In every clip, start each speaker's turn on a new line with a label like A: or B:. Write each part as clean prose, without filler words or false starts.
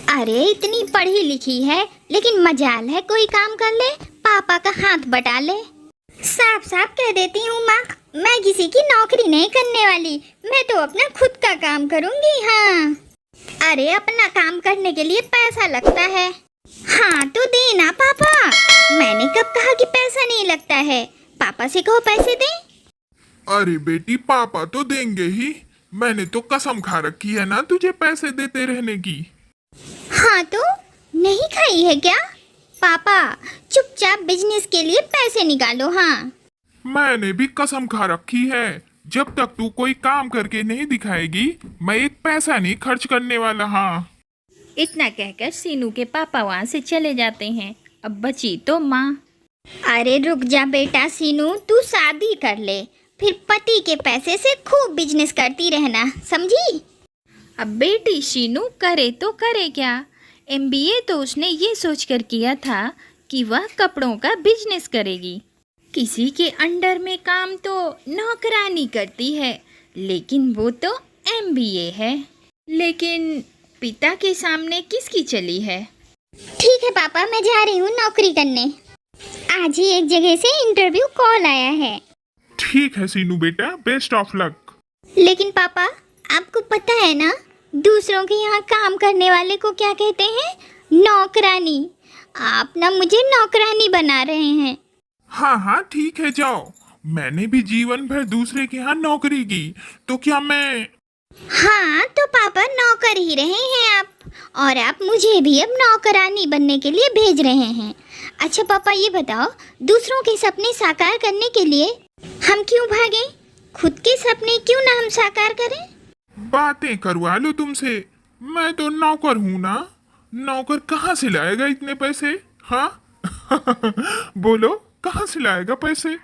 A: अरे इतनी पढ़ी लिखी है लेकिन मजाल है कोई काम कर ले, पापा का हाथ बटा ले। साफ साफ कह देती हूँ माँ, मैं किसी की नौकरी नहीं करने वाली, मैं तो अपना खुद का काम करूँगी। हाँ अरे अपना काम करने के लिए पैसा लगता है। हाँ तो देना पापा, मैंने कब कहा कि पैसा नहीं लगता है, पापा से कहो पैसे दें।
B: अरे बेटी पापा तो देंगे ही, मैंने तो कसम खा रखी है ना तुझे पैसे देते रहने की।
A: हाँ तो नहीं खाई है क्या? पापा चुपचाप बिजनेस के लिए पैसे निकालो। हाँ
B: मैंने भी कसम खा रखी है, जब तक तू कोई काम करके नहीं दिखाएगी मैं एक पैसा नहीं खर्च करने वाला। हाँ
C: इतना कहकर सीनू के पापा वहाँ से चले जाते हैं। अब बची तो माँ।
A: अरे रुक जा बेटा सीनू, तू शादी कर ले, फिर पति के पैसे से खूब बिजनेस करती रहना, समझी?
C: अब बेटी शीनू करे तो करे क्या, एमबीए तो उसने ये सोचकर किया था कि वह कपड़ों का बिजनेस करेगी। किसी के अंडर में काम तो नौकरानी करती है, लेकिन वो तो एमबीए है। लेकिन पिता के सामने किसकी चली है?
A: ठीक है पापा, मैं जा रही हूँ नौकरी करने, आज ही एक जगह से इंटरव्यू कॉल आया है।
B: ठीक है सीनू बेटा, बेस्ट ऑफ लक।
A: लेकिन पापा आपको पता है ना, दूसरों के यहाँ काम करने वाले को क्या कहते हैं? नौकरानी। आप ना मुझे नौकरानी बना रहे हैं।
B: हाँ हाँ ठीक है जाओ, मैंने भी जीवन भर दूसरे के यहाँ नौकरी की, तो क्या मैं।
A: हाँ तो पापा नौकर ही रहे हैं आप, और आप मुझे भी अब नौकरानी बनने के लिए भेज रहे हैं। अच्छा पापा ये बताओ, दूसरों के सपने साकार करने के लिए हम क्यों भागें? खुद के सपने क्यों ना हम साकार करें?
B: बातें करवा लो तुमसे, मैं तो नौकर हूँ ना, नौकर कहाँ से लाएगा इतने पैसे? हाँ बोलो कहाँ से लाएगा पैसे?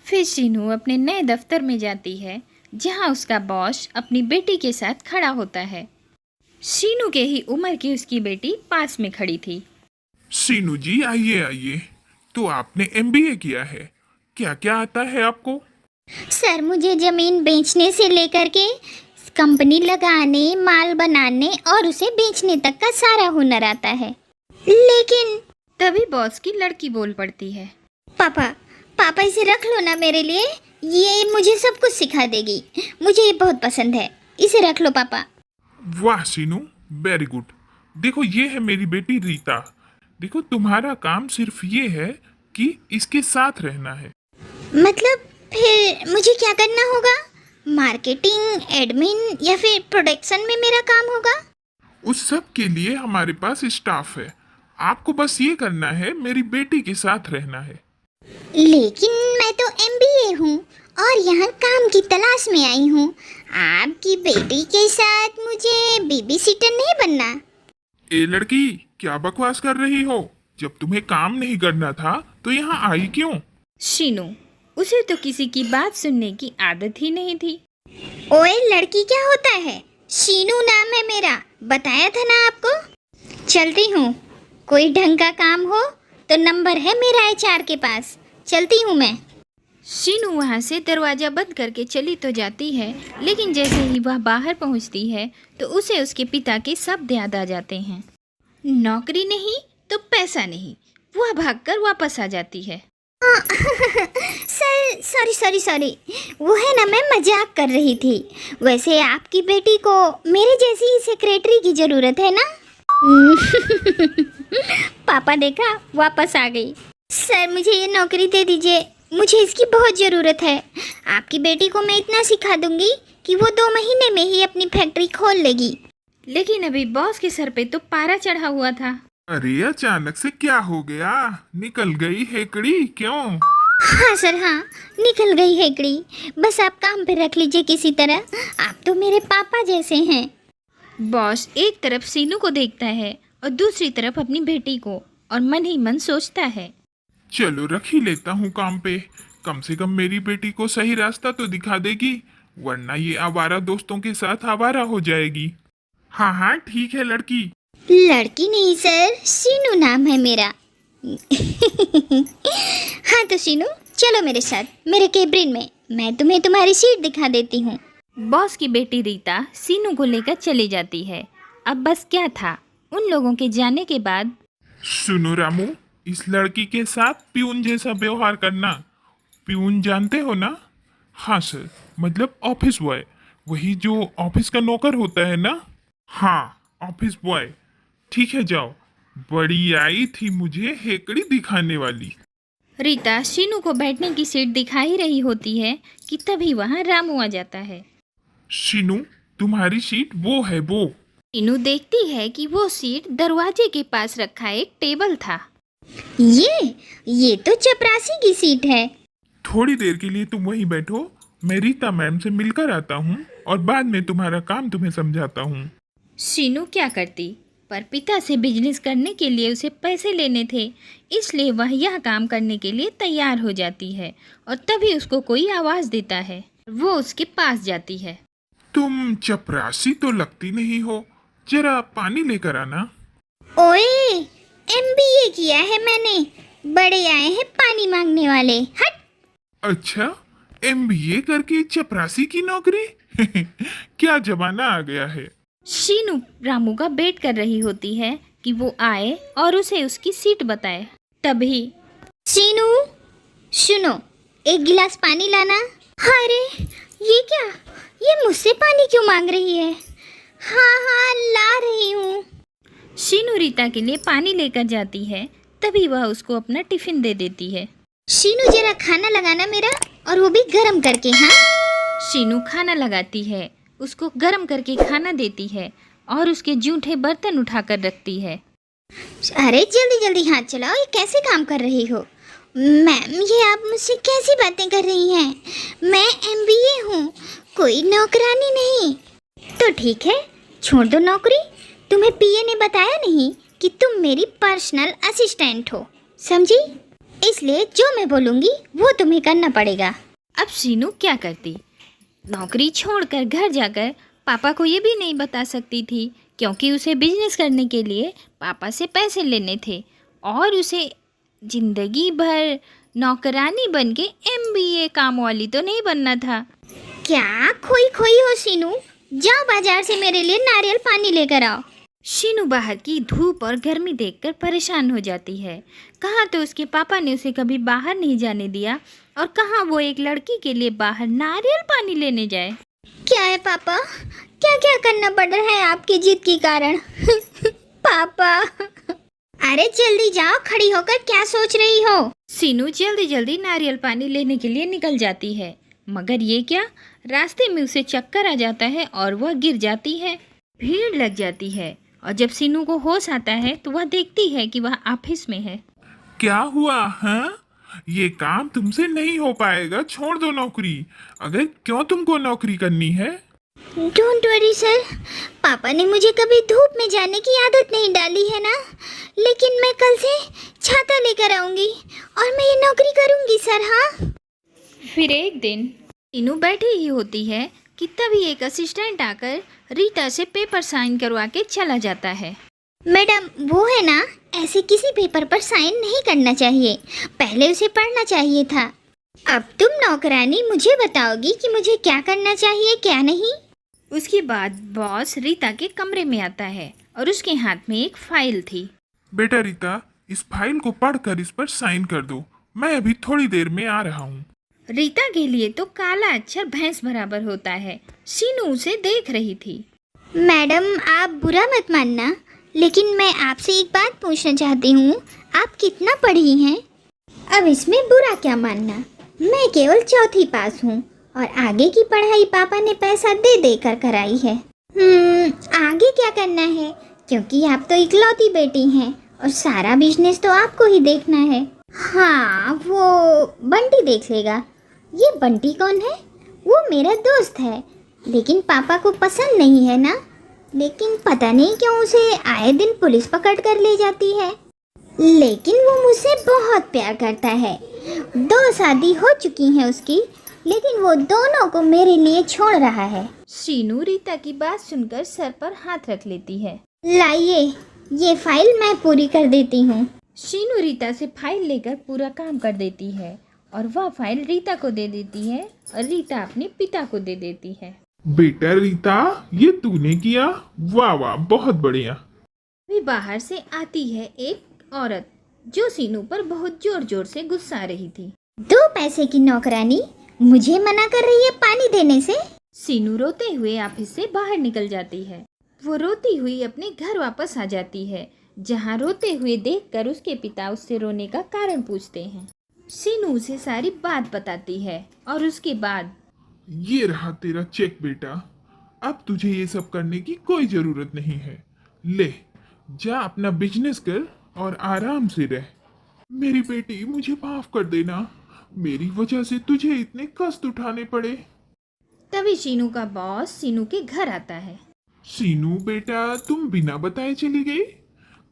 C: फिर शीनू अपने नए दफ्तर में जाती है, जहाँ उसका बॉस अपनी बेटी के साथ खड़ा होता है। शीनू के ही उम्र की उसकी बेटी पास में खड़ी थी।
B: सीनू जी आइए आइए, तो आपने एमबीए किया है, क्या क्या आता है आपको?
A: सर मुझे जमीन बेचने से लेकर के कंपनी लगाने, माल बनाने और उसे बेचने तक का सारा हुनर आता है। लेकिन
C: तभी बॉस की लड़की बोल पड़ती है।
A: पापा पापा इसे रख लो ना मेरे लिए, ये मुझे सब कुछ सिखा देगी, मुझे ये बहुत पसंद है, इसे रख लो पापा।
B: वाह सीनू वेरी गुड। देखो ये है मेरी बेटी रीता, देखो तुम्हारा काम सिर्फ ये है कि इसके साथ रहना है।
A: मतलब फिर मुझे क्या करना होगा? मार्केटिंग, एडमिन या फिर प्रोडक्शन में मेरा काम होगा?
B: उस सब के लिए हमारे पास स्टाफ है, आपको बस ये करना है, मेरी बेटी के साथ रहना है।
A: लेकिन मैं तो एमबीए हूँ और यहाँ काम की तलाश में आई हूँ, आपकी बेटी के साथ मुझे बेबी सिटर नहीं बनना।
B: ए लड़की क्या बकवास कर रही हो, जब तुम्हें काम नहीं करना था तो यहाँ आई क्यों?
C: शीनू उसे तो किसी की बात सुनने की आदत ही नहीं थी।
A: ओए लड़की क्या होता है? शीनू नाम है मेरा, बताया था ना आपको। चलती हूँ, कोई ढंग का काम हो तो नंबर है मेरा एचआर के पास, चलती हूँ मैं।
C: शीनू वहाँ से दरवाज़ा बंद करके चली तो जाती है, लेकिन जैसे ही वह बाहर पहुँचती है तो उसे उसके पिता के शब्द याद आ जाते हैं। नौकरी नहीं तो पैसा नहीं, वह भागकर वापस आ जाती है।
A: सर सॉरी, वो है ना, मैं मजाक कर रही थी। वैसे आपकी बेटी को मेरे जैसी ही सेक्रेटरी की ज़रूरत है ना? पापा देखा वापस आ गई। सर मुझे ये नौकरी दे दीजिए, मुझे इसकी बहुत ज़रूरत है। आपकी बेटी को मैं इतना सिखा दूंगी कि वो 2 महीने में ही अपनी फैक्ट्री खोल लेगी।
C: लेकिन अभी बॉस के सर पे तो पारा चढ़ा हुआ था।
B: अरे अचानक से क्या हो गया, निकल गई हेकड़ी क्यों?
A: हाँ सर हाँ, निकल गई हेकड़ी, बस आप काम पे रख लीजिए किसी तरह, आप तो मेरे पापा जैसे हैं।
C: बॉस एक तरफ सीनू को देखता है और दूसरी तरफ अपनी बेटी को, और मन ही मन सोचता है,
B: चलो रख ही लेता हूँ काम पे, कम से कम मेरी बेटी को सही रास्ता तो दिखा देगी, वरना ये आवारा दोस्तों के साथ आवारा हो जाएगी। हाँ हाँ ठीक है लड़की।
A: लड़की नहीं सर, शीनू नाम है मेरा। हाँ तो शीनू चलो मेरे साथ मेरे केबिन में, मैं तुम्हें तुम्हारी सीट दिखा देती हूँ।
C: बॉस की बेटी रीता सीनू को लेकर चली जाती है। अब बस क्या था, उन लोगों के जाने के बाद
B: सुनो रामू, इस लड़की के साथ प्यून जैसा व्यवहार करना। प्यून जानते हो ना? हाँ सर, मतलब ऑफिस बॉय, वही जो ऑफिस का नौकर होता है ना। हाँ, ऑफिस बॉय। ठीक है, जाओ। बड़ी आई थी मुझे हेकड़ी दिखाने वाली।
C: रीता शीनू को बैठने की सीट दिखा ही रही होती है कि तभी वहाँ रामू आ जाता है।
B: शीनू, तुम्हारी सीट वो है वो।
C: शीनू देखती है कि वो सीट दरवाजे के पास रखा एक टेबल था।
A: ये तो चपरासी की सीट है।
B: थोड़ी देर के लिए तुम वहीं बैठो, मैं रीता मैम से मिलकर आता हूँ और बाद में तुम्हारा काम तुम्हें समझाता हूँ।
C: शीनू क्या करती, पर पिता से बिजनेस करने के लिए उसे पैसे लेने थे, इसलिए वह यह काम करने के लिए तैयार हो जाती है और तभी उसको कोई आवाज़ देता है। वो उसके पास जाती है।
B: तुम चपरासी तो लगती नहीं हो, जरा पानी लेकर आना।
A: ओए, एमबीए किया है मैंने, बड़े आए हैं पानी मांगने वाले। हट।
B: अच्छा, एमबीए करके चपरासी की नौकरी? क्या जमाना आ गया है।
C: शीनू रामू का वेट कर रही होती है कि वो आए और उसे उसकी सीट बताए। तभी
A: शीनू, सुनो, एक गिलास पानी लाना। अरे ये क्या, ये मुझसे पानी क्यों मांग रही है? हाँ हाँ, ला रही हूँ।
C: शीनू रीता के लिए पानी लेकर जाती है। तभी वह उसको अपना टिफिन दे देती है।
A: शीनू जरा खाना लगाना मेरा, और वो भी गरम करके। हाँ।
C: शीनू खाना लगाती है, उसको गरम करके खाना देती है और उसके जूठे बर्तन उठाकर रखती है।
A: अरे जल्दी जल्दी हाथ चलाओ, ये कैसे काम कर रही हो? मैम, ये आप मुझसे कैसी बातें कर रही हैं? मैं एमबीए हूँ, कोई नौकरानी नहीं। तो ठीक है, छोड़ दो नौकरी। तुम्हें पीए ने बताया नहीं कि तुम मेरी पर्सनल असिस्टेंट हो, समझी? इसलिए जो मैं बोलूँगी वो तुम्हें करना पड़ेगा।
C: अब शीनू क्या करती, नौकरी छोड़कर घर जाकर पापा को ये भी नहीं बता सकती थी, क्योंकि उसे बिजनेस करने के लिए पापा से पैसे लेने थे और उसे जिंदगी भर नौकरानी बन के एमबीए काम वाली तो नहीं बनना था।
A: क्या खोई खोई हो शीनू? जाओ बाजार से मेरे लिए नारियल पानी लेकर आओ।
C: शीनू बाहर की धूप और गर्मी देखकर परेशान हो जाती है। कहाँ तो उसके पापा ने उसे कभी बाहर नहीं जाने दिया और कहाँ वो एक लड़की के लिए बाहर नारियल पानी लेने जाए।
A: क्या है पापा, क्या क्या करना पड़ रहा है आपकी जिद के कारण? पापा, अरे जल्दी जाओ, खड़ी होकर क्या सोच रही हो?
C: शीनू जल्दी जल्दी नारियल पानी लेने के लिए निकल जाती है, मगर ये क्या, रास्ते में उसे चक्कर आ जाता है और वह गिर जाती है। भीड़ लग जाती है और जब शीनू को होश आता है तो वह देखती है कि वह ऑफिस में है।
B: क्या हुआ? हाँ, ये काम तुमसे नहीं हो पाएगा, छोड़ दो नौकरी। अगर क्यों तुमको नौकरी करनी है?
A: डोंट वरी सर, पापा ने मुझे कभी धूप में जाने की आदत नहीं डाली है ना, लेकिन मैं कल से छाता लेकर आऊंगी और मैं ये नौकरी करूंगी सर। हाँ।
C: फिर एक दिन शीनू बैठी ही होती है कि तभी एक असिस्टेंट आकर रीता से पेपर साइन करवा के चला जाता है।
A: मैडम, वो है ना, ऐसे किसी पेपर पर साइन नहीं करना चाहिए, पहले उसे पढ़ना चाहिए था। अब तुम नौकरानी मुझे बताओगी कि मुझे क्या करना चाहिए क्या नहीं।
C: उसके बाद बॉस रीता के कमरे में आता है और उसके हाथ में एक फाइल थी।
B: बेटा रीता, इस फाइल को पढ़कर इस पर साइन कर दो, मैं अभी थोड़ी देर में आ रहा हूँ।
C: रीता के लिए तो काला अक्षर भैंस बराबर होता है। शीनू उसे देख रही थी।
A: मैडम, आप बुरा मत मानना, लेकिन मैं आपसे एक बात पूछना चाहती हूँ, आप कितना पढ़ी हैं? अब इसमें बुरा क्या मानना, मैं केवल चौथी पास हूँ और आगे की पढ़ाई पापा ने पैसा दे दे कर कराई है। आगे क्या करना है, क्योंकि आप तो इकलौती बेटी हैं और सारा बिजनेस तो आपको ही देखना है। हाँ, वो बंटी देख लेगा। ये बंटी कौन है? वो मेरा दोस्त है, लेकिन पापा को पसंद नहीं है ना, लेकिन पता नहीं क्यों उसे आए दिन पुलिस पकड़ कर ले जाती है। लेकिन वो मुझसे बहुत प्यार करता है, 2 शादी हो चुकी हैं उसकी, लेकिन वो दोनों को मेरे लिए छोड़ रहा है।
C: शीनू रीता की बात सुनकर सर पर हाथ रख लेती है।
A: लाइए, ये फाइल मैं पूरी कर देती हूँ।
C: शीनू रीता से फाइल लेकर पूरा काम कर देती है और वह फाइल रीता को दे देती है और रीता अपने पिता को दे देती है।
B: बेटा रीता, ये तूने किया? वाह वाह, बहुत बढ़िया।
C: वे बाहर से आती है एक औरत जो सीनू पर बहुत जोर जोर से गुस्सा रही थी।
A: 2 पैसे की नौकरानी मुझे मना कर रही है पानी देने से।
C: सीनू रोते हुए ऑफिस से बाहर निकल जाती है। वो रोती हुई अपने घर वापस आ जाती है, जहाँ रोते हुए देखकर उसके पिता उससे रोने का कारण पूछते हैं। सीनू उसे सारी बात बताती है और उसके बाद
B: ये रहा तेरा चेक बेटा, अब तुझे ये सब करने की कोई जरूरत नहीं है। ले जा अपना बिजनेस कर और आराम से रह। मेरी बेटी मुझे माफ कर देना, मेरी वजह से तुझे इतने कष्ट उठाने पड़े।
C: तभी सीनू का बॉस सीनू के घर आता है।
B: सीनू बेटा, तुम बिना बताए चली गई।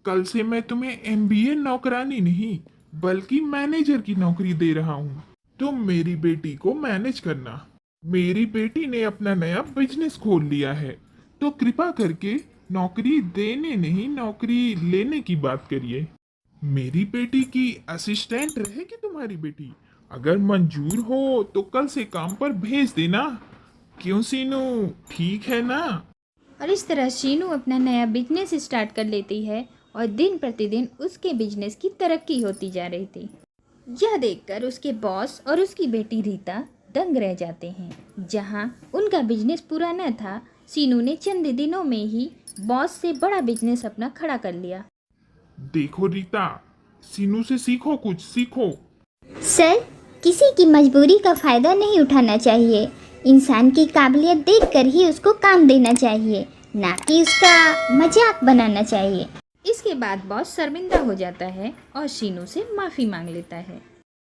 B: कल से मैं तुम्हें एमबीए नौकरानी नहीं बल्कि मैनेजर की नौकरी दे रहा हूँ। तुम मेरी बेटी को मैनेज करना। मेरी बेटी ने अपना नया बिजनेस खोल लिया है, तो कृपा करके नौकरी देने नहीं नौकरी लेने की बात करिए। मेरी बेटी की असिस्टेंट रहेगी तुम्हारी बेटी। अगर मंजूर हो तो कल से काम पर भेज देना। क्यों सीनू, ठीक है ना?
C: और इस तरह सीनू अपना नया बिजनेस स्टार्ट कर लेती है और दिन प्रतिदिन उसके बिजनेस की तरक्की होती जा रही थी। यह देखकर उसके बॉस और उसकी बेटी रीता दंग रह जाते हैं। जहां उनका बिजनेस पूरा न था, सीनू ने चंद दिनों में ही बॉस से बड़ा बिजनेस अपना खड़ा कर लिया।
B: देखो रीता, सीनू से सीखो, कुछ सीखो।
A: सर, किसी की मजबूरी का फायदा नहीं उठाना चाहिए। इंसान की काबिलियत देखकर ही उसको काम देना चाहिए, ना कि उसका मजाक बनाना चाहिए।
C: इसके बाद बॉस शर्मिंदा हो जाता है और सीनू से माफ़ी मांग लेता है।